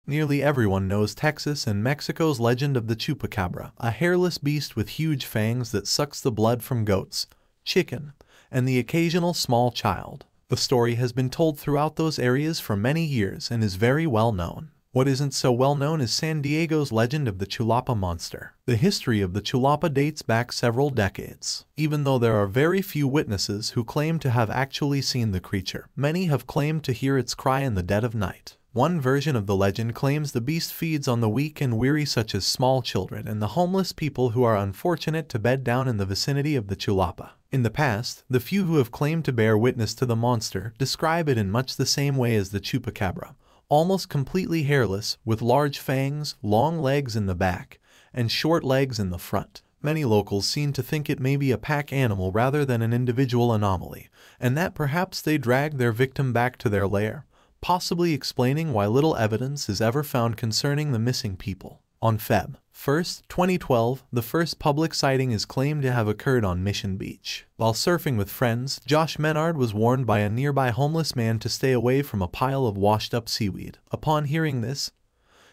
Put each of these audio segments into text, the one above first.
Nearly everyone knows Texas and Mexico's legend of the chupacabra, a hairless beast with huge fangs that sucks the blood from goats, chicken, and the occasional small child. The story has been told throughout those areas for many years and is very well known. What isn't so well known is San Diego's legend of the Chulpa Monster. The history of the Chulpa dates back several decades. Even though there are very few witnesses who claim to have actually seen the creature, many have claimed to hear its cry in the dead of night. One version of the legend claims the beast feeds on the weak and weary, such as small children and the homeless people who are unfortunate to bed down in the vicinity of the Chulpa. In the past, the few who have claimed to bear witness to the monster describe it in much the same way as the chupacabra, almost completely hairless, with large fangs, long legs in the back, and short legs in the front. Many locals seem to think it may be a pack animal rather than an individual anomaly, and that perhaps they dragged their victim back to their lair, possibly explaining why little evidence is ever found concerning the missing people. On Feb. 1, 2012, the first public sighting is claimed to have occurred on Mission Beach. While surfing with friends, Josh Menard was warned by a nearby homeless man to stay away from a pile of washed-up seaweed. Upon hearing this,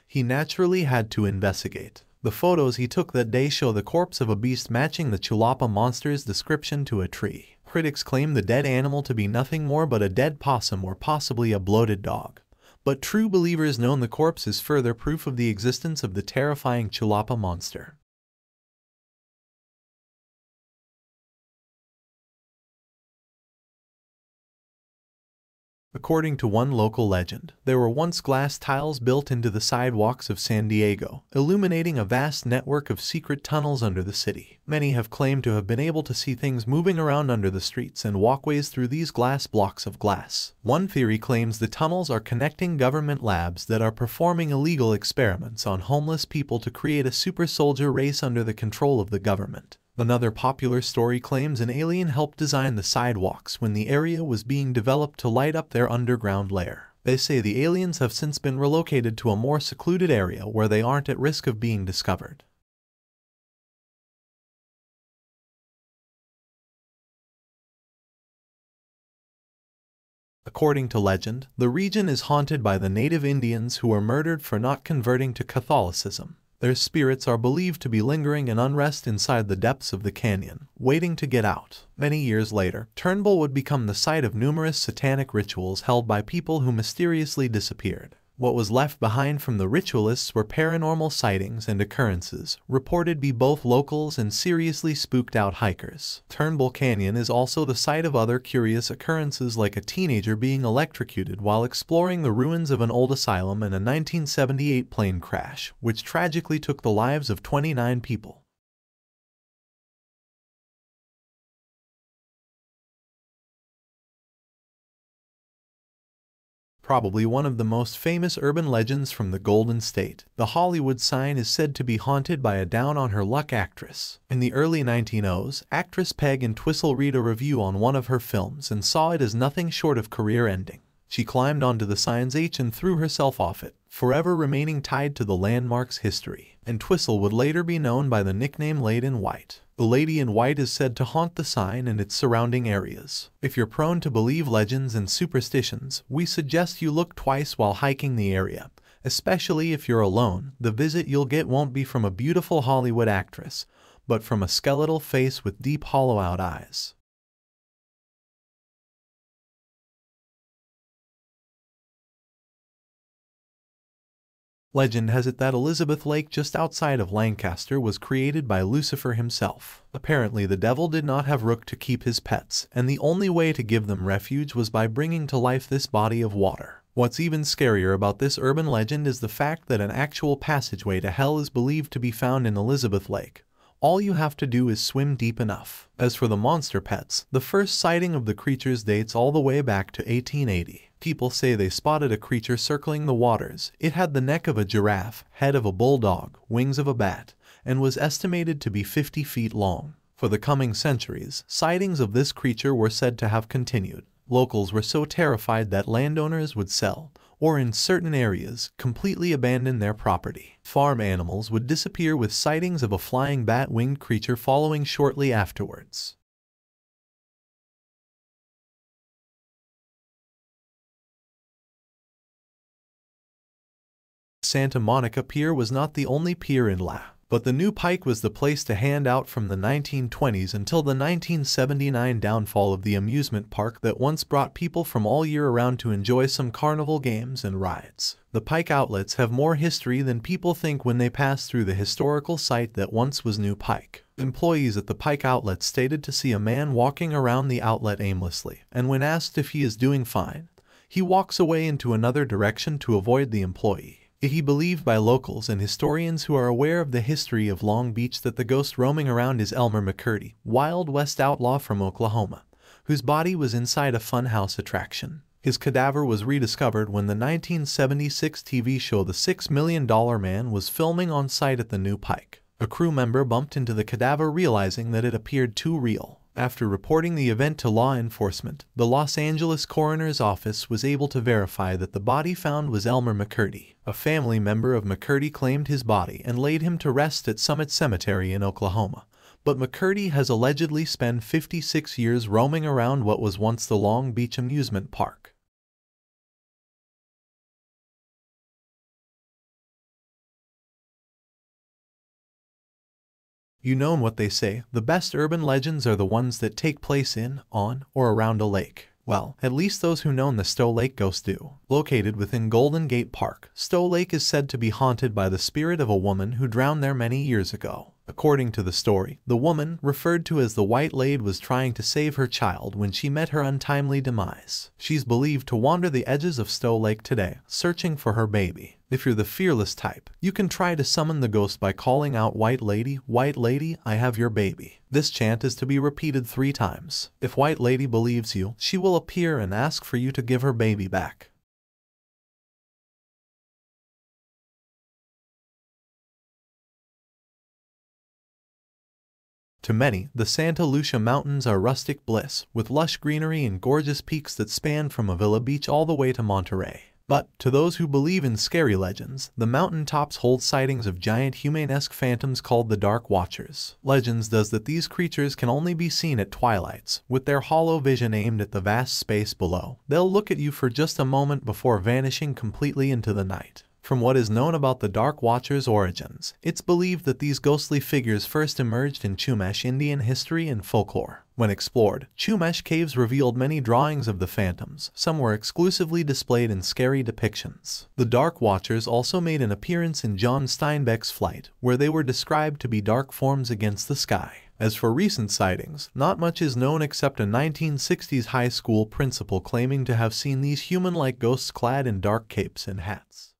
he naturally had to investigate. The photos he took that day show the corpse of a beast matching the Chulpa Monster's description to a tree. Critics claim the dead animal to be nothing more but a dead possum or possibly a bloated dog. But true believers know the corpse is further proof of the existence of the terrifying Chulpa Monster. According to one local legend, there were once glass tiles built into the sidewalks of San Diego, illuminating a vast network of secret tunnels under the city. Many have claimed to have been able to see things moving around under the streets and walkways through these glass blocks of glass. One theory claims the tunnels are connecting government labs that are performing illegal experiments on homeless people to create a super soldier race under the control of the government. Another popular story claims an alien helped design the sidewalks when the area was being developed to light up their underground lair. They say the aliens have since been relocated to a more secluded area where they aren't at risk of being discovered. According to legend, the region is haunted by the native Indians who were murdered for not converting to Catholicism. Their spirits are believed to be lingering in unrest inside the depths of the canyon, waiting to get out. Many years later, Turnbull would become the site of numerous satanic rituals held by people who mysteriously disappeared. What was left behind from the ritualists were paranormal sightings and occurrences, reported by both locals and seriously spooked out hikers. Turnbull Canyon is also the site of other curious occurrences, like a teenager being electrocuted while exploring the ruins of an old asylum and a 1978 plane crash, which tragically took the lives of 29 people. Probably one of the most famous urban legends from the Golden State, the Hollywood sign is said to be haunted by a down-on-her-luck actress. In the early 1900s, actress Peg Entwistle read a review on one of her films and saw it as nothing short of career-ending. She climbed onto the sign's H and threw herself off it, forever remaining tied to the landmark's history. Entwistle would later be known by the nickname Lady in White. The Lady in White is said to haunt the sign and its surrounding areas. If you're prone to believe legends and superstitions, we suggest you look twice while hiking the area. Especially if you're alone, the visit you'll get won't be from a beautiful Hollywood actress, but from a skeletal face with deep hollow-out eyes. Legend has it that Elizabeth Lake just outside of Lancaster was created by Lucifer himself. Apparently the devil did not have rook to keep his pets, and the only way to give them refuge was by bringing to life this body of water. What's even scarier about this urban legend is the fact that an actual passageway to hell is believed to be found in Elizabeth Lake. All you have to do is swim deep enough. As for the monster pets, the first sighting of the creatures dates all the way back to 1880. People say they spotted a creature circling the waters. It had the neck of a giraffe, head of a bulldog, wings of a bat, and was estimated to be 50 feet long. For the coming centuries, sightings of this creature were said to have continued. Locals were so terrified that landowners would sell, or in certain areas, completely abandon their property. Farm animals would disappear, with sightings of a flying bat-winged creature following shortly afterwards. Santa Monica Pier was not the only pier in La, but the New Pike was the place to hand out from the 1920s until the 1979 downfall of the amusement park that once brought people from all year around to enjoy some carnival games and rides. The Pike outlets have more history than people think when they pass through the historical site that once was New Pike. Employees at the Pike outlet stated to see a man walking around the outlet aimlessly, and when asked if he is doing fine, he walks away into another direction to avoid the employee. He believed by locals and historians who are aware of the history of Long Beach that the ghost roaming around is Elmer McCurdy, Wild West outlaw from Oklahoma, whose body was inside a funhouse attraction. His cadaver was rediscovered when the 1976 TV show The $6 Million Man was filming on site at the New Pike. A crew member bumped into the cadaver realizing that it appeared too real. After reporting the event to law enforcement, the Los Angeles coroner's office was able to verify that the body found was Elmer McCurdy. A family member of McCurdy claimed his body and laid him to rest at Summit Cemetery in Oklahoma. But McCurdy has allegedly spent 56 years roaming around what was once the Long Beach amusement park. You know what they say, the best urban legends are the ones that take place in, on, or around a lake. Well, at least those who know the Stowe Lake ghost do. Located within Golden Gate Park, Stowe Lake is said to be haunted by the spirit of a woman who drowned there many years ago. According to the story, the woman, referred to as the White Lady, was trying to save her child when she met her untimely demise. She's believed to wander the edges of Stowe Lake today, searching for her baby. If you're the fearless type, you can try to summon the ghost by calling out, White Lady, I have your baby." This chant is to be repeated 3 times. If White Lady believes you, she will appear and ask for you to give her baby back. To many, the Santa Lucia Mountains are rustic bliss, with lush greenery and gorgeous peaks that span from Avila Beach all the way to Monterey. But, to those who believe in scary legends, the mountain tops hold sightings of giant human-esque phantoms called the Dark Watchers. Legends does that these creatures can only be seen at twilights, with their hollow vision aimed at the vast space below. They'll look at you for just a moment before vanishing completely into the night. From what is known about the Dark Watchers' origins, it's believed that these ghostly figures first emerged in Chumash Indian history and folklore. When explored, Chumash caves revealed many drawings of the phantoms. Some were exclusively displayed in scary depictions. The Dark Watchers also made an appearance in John Steinbeck's Flight, where they were described to be dark forms against the sky. As for recent sightings, not much is known except a 1960s high school principal claiming to have seen these human-like ghosts clad in dark capes and hats.